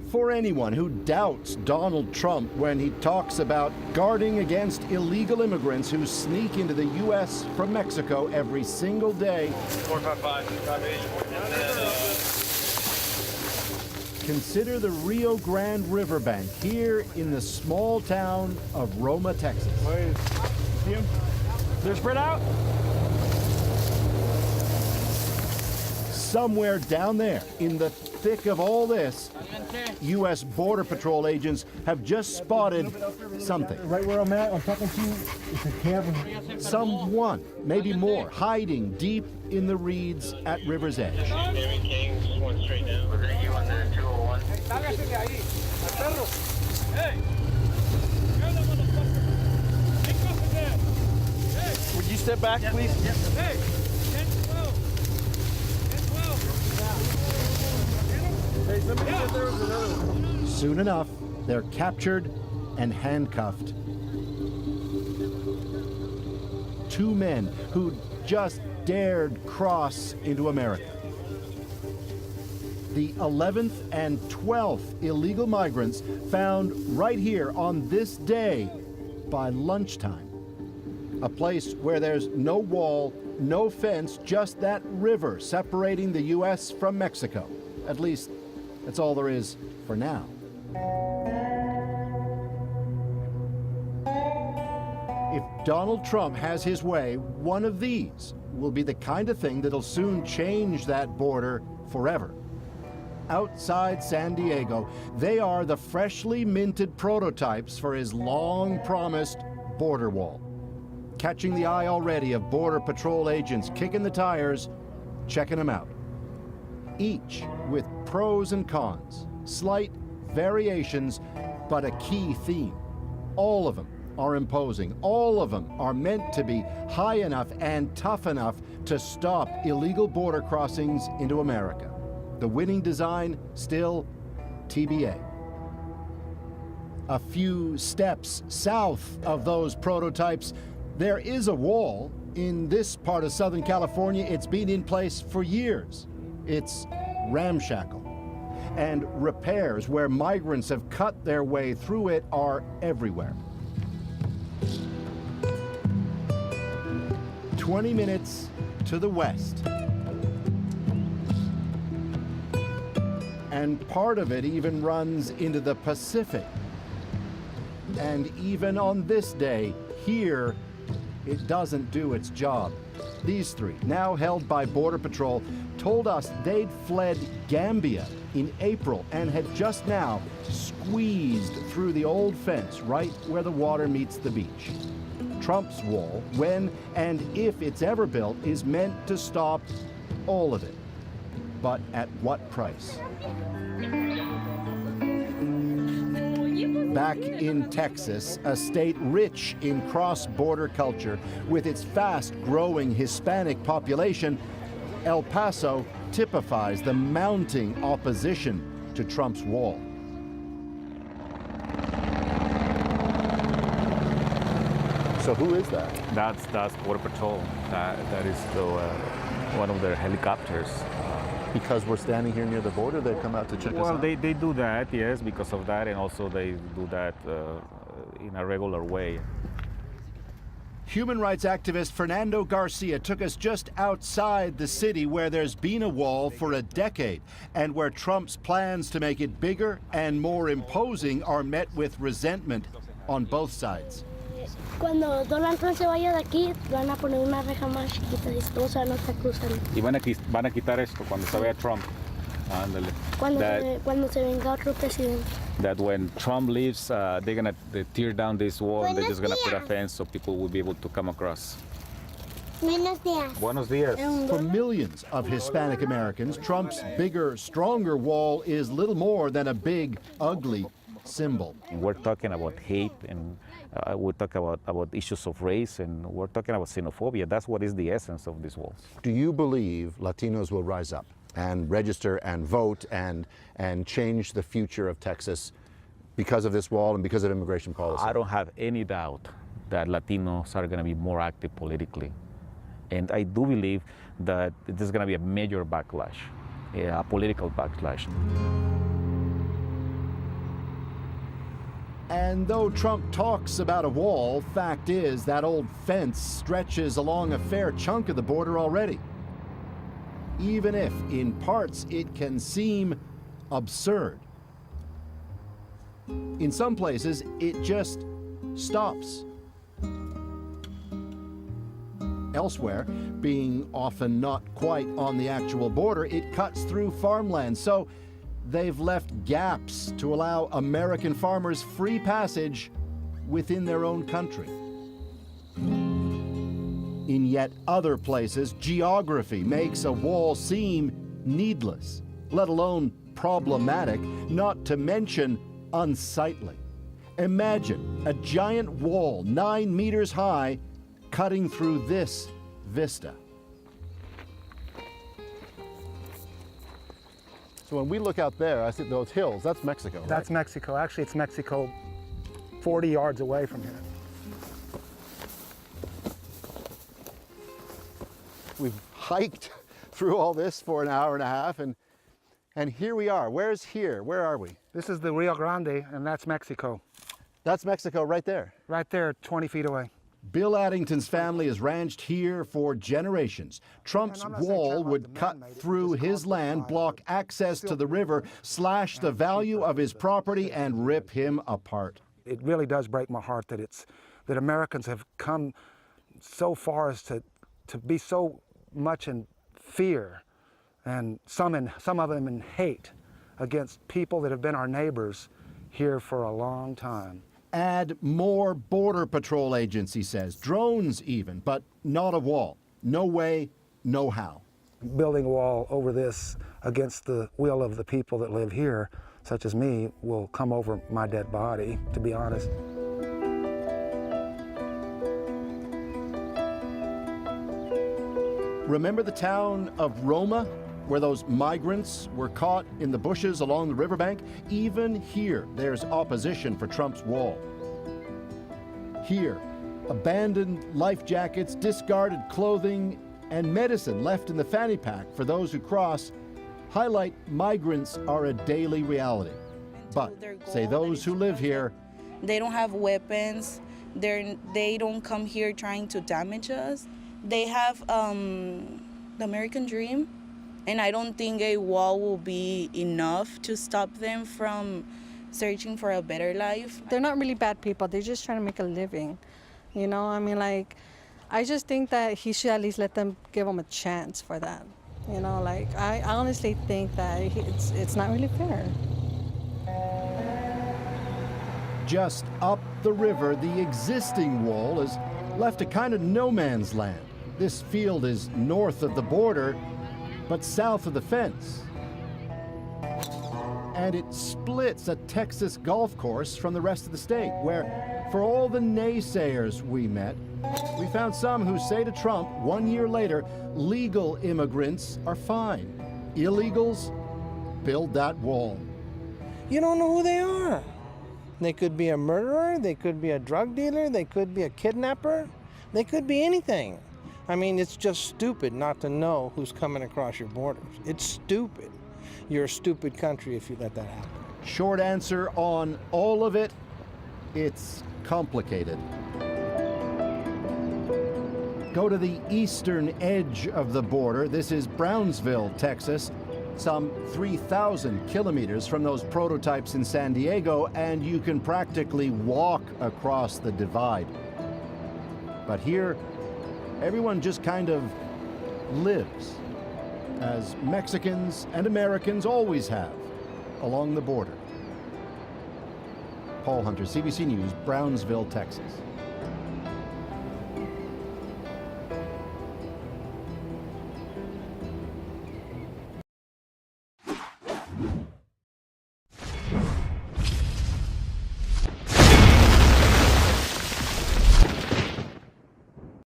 For anyone who doubts Donald Trump when he talks about guarding against illegal immigrants who sneak into the U.S. from Mexico every single day, 455. Consider the Rio Grande riverbank here in the small town of Roma, Texas. They're spread out. Somewhere down there, in the thick of all this, U.S. Border Patrol agents have just spotted something. Right where I'm at, I'm talking to you, it's a cavern. Someone, maybe more, hiding deep in the reeds at river's edge. Would you step back, please? Hey. Soon enough, they're captured and handcuffed. Two men who just dared cross into America. The 11th and 12th illegal migrants found right here on this day by lunchtime. A place where there's no wall, no fence, just that river separating the U.S. from Mexico. At least, that's all there is for now. If Donald Trump has his way, one of these will be the kind of thing that'll soon change that border forever. Outside San Diego, they are the freshly minted prototypes for his long-promised border wall. Catching the eye already of Border Patrol agents kicking the tires, checking them out. Each with pros and cons, slight variations, but a key theme. All of them are imposing. All of them are meant to be high enough and tough enough to stop illegal border crossings into America. The winning design still TBA. A few steps south of those prototypes, there is a wall. In this part of Southern California, it's been in place for years. It's ramshackle. And repairs where migrants have cut their way through it are everywhere. 20 minutes to the west. And part of it even runs into the Pacific. And even on this day, here, it doesn't do its job. These three, now held by Border Patrol, told us they'd fled Gambia in April and had just now squeezed through the old fence right where the water meets the beach. Trump's wall, when and if it's ever built, is meant to stop all of it. But at what price? Back in Texas, a state rich in cross-border culture, with its fast-growing Hispanic population, El Paso typifies the mounting opposition to Trump's wall. So who is that? That's Border Patrol. That is one of their helicopters. Because we're standing here near the border, they come out to check us out? Well, they do that, yes, because of that, and also they do that in a regular way. Human rights activist Fernando Garcia took us just outside the city where there's been a wall for a decade and where Trump's plans to make it bigger and more imposing are met with resentment on both sides. Cuando Donald Trump se vaya de aquí, van a poner una reja más chiquita y todos van a estar cruzando. Y van a quitar esto cuando se vaya Trump. Ándale. Cuando se venga otro presidente. That when Trump leaves, they're gonna tear down this wall and they're just gonna put a fence so people will be able to come across. Buenos días. Buenos días. For millions of Hispanic Americans, Trump's bigger, stronger wall is little more than a big, ugly symbol. We're talking about hate, and we're talking about issues of race, and we're talking about xenophobia. That's what is the essence of these walls. Do you believe Latinos will rise up and register and vote and change the future of Texas because of this wall and because of immigration policy? I don't have any doubt that Latinos are going to be more active politically. And I do believe that there's going to be a major backlash a political backlash. And though Trump talks about a wall, fact is that old fence stretches along a fair chunk of the border already. Even if, in parts, it can seem absurd. In some places, it just stops. Elsewhere, being often not quite on the actual border, it cuts through farmland. So they've left gaps to allow American farmers free passage within their own country. In yet other places, geography makes a wall seem needless, let alone problematic, not to mention unsightly. Imagine a giant wall 9 meters high cutting through this vista. So when we look out there, I see those hills, that's Mexico, right? That's Mexico. Actually, it's Mexico 40 yards away from here. We've hiked through all this for an hour and a half, and here we are. Where's here? Where are we? This is the Rio Grande, and that's Mexico. That's Mexico right there. Right there, 20 feet away. Bill Addington's family has ranched here for generations. Trump's wall would cut through his land, block access to the river, slash the value of his property, and rip him apart. It really does break my heart that Americans have come so far as to be so much in fear, and some of them in hate against people that have been our neighbors here for a long time. Add more Border Patrol agents, he says, drones even, but not a wall. No way, no how. Building a wall over this against the will of the people that live here, such as me, will come over my dead body, to be honest. Remember the town of Roma, where those migrants were caught in the bushes along the riverbank? Even here, there's opposition for Trump's wall. Here, abandoned life jackets, discarded clothing, and medicine left in the fanny pack for those who cross highlight migrants are a daily reality. But, say those who live here, they don't have weapons, they don't come here trying to damage us. They have the American dream, and I don't think a wall will be enough to stop them from searching for a better life. They're not really bad people. They're just trying to make a living. You know, I mean, like, I just think that he should at least give them a chance for that. You know, like, I honestly think that it's not really fair. just up the river, the existing wall is left a kind of no man's land. This field is north of the border, but south of the fence. And it splits a Texas golf course from the rest of the state, where, for all the naysayers we met, we found some who say to Trump 1 year later, legal immigrants are fine. Illegals, build that wall. You don't know who they are. They could be a murderer, they could be a drug dealer, they could be a kidnapper, they could be anything. I mean, it's just stupid not to know who's coming across your borders. It's stupid. You're a stupid country if you let that happen. Short answer on all of it, it's complicated. Go to the eastern edge of the border. This is Brownsville, Texas, some 3,000 kilometers from those prototypes in San Diego, and you can practically walk across the divide. But here, everyone just kind of lives, as Mexicans and Americans always have, along the border. Paul Hunter, CBC News, Brownsville, Texas.